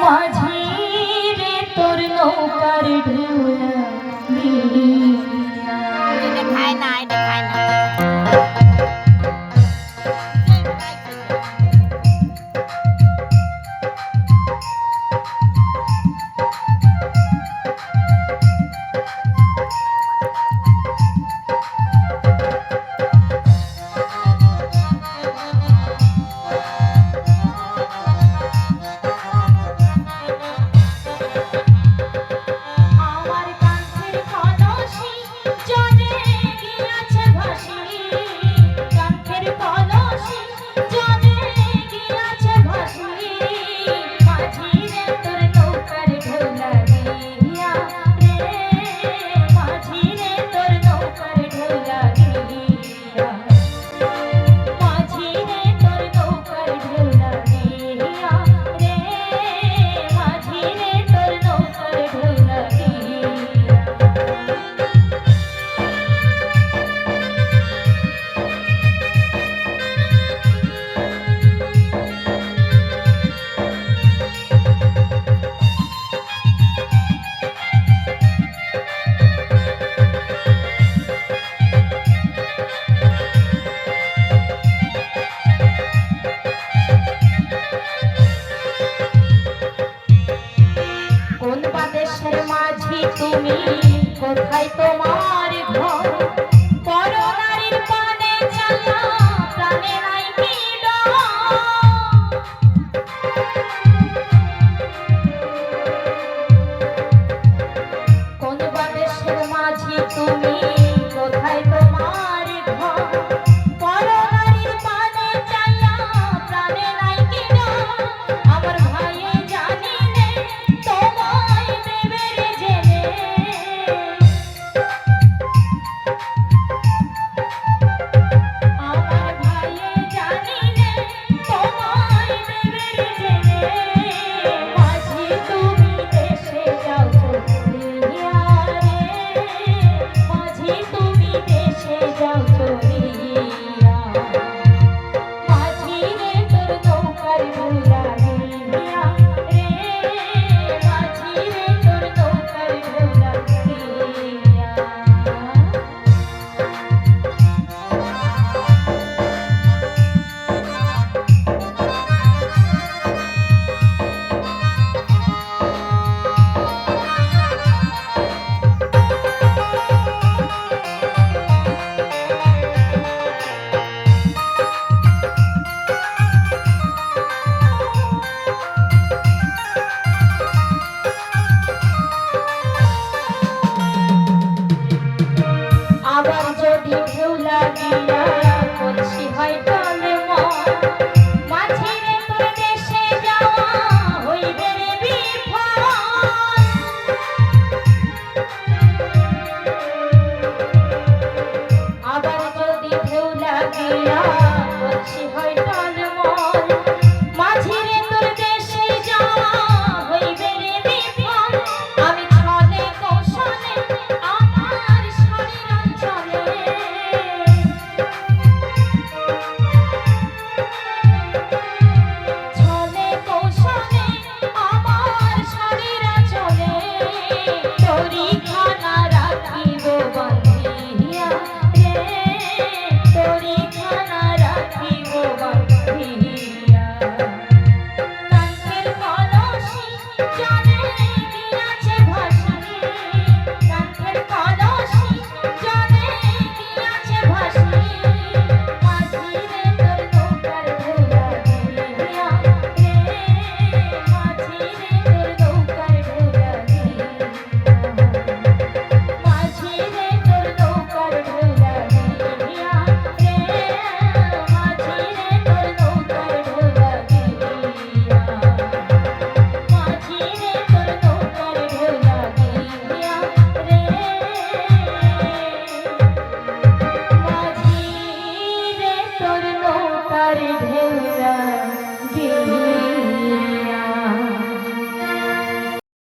মাঝি রে তোর নৌকার ঢেউলা এটা খায় না, এটা খায় না। তুমি কোথায় তোমার ঘর পরনারীর পানে চালা প্রাণে নাই কি ডর কোন বাদেশের মাঝি তুমি কোথায় তোমার ঘর পরনারীর পানে চালা প্রাণে নাই কি ডর আমার ভাইয়ে জানি নে তোমায় দেবে রে জেনে আমার ভাইয়ে জানি নে তোমায় দেবে রে জেনে মাঝি তুমি দেশে যাও চলিয়া রে মাঝি তুমি দেশে যাও চলিয়া মাঝি রে তোর নৌকার ঢোলা দিয়া রে মাঝি রে তোর নৌকার ঢোলা দিয়া আবার যদি ঢেউ লাগিয়া করছি হয় টানে মন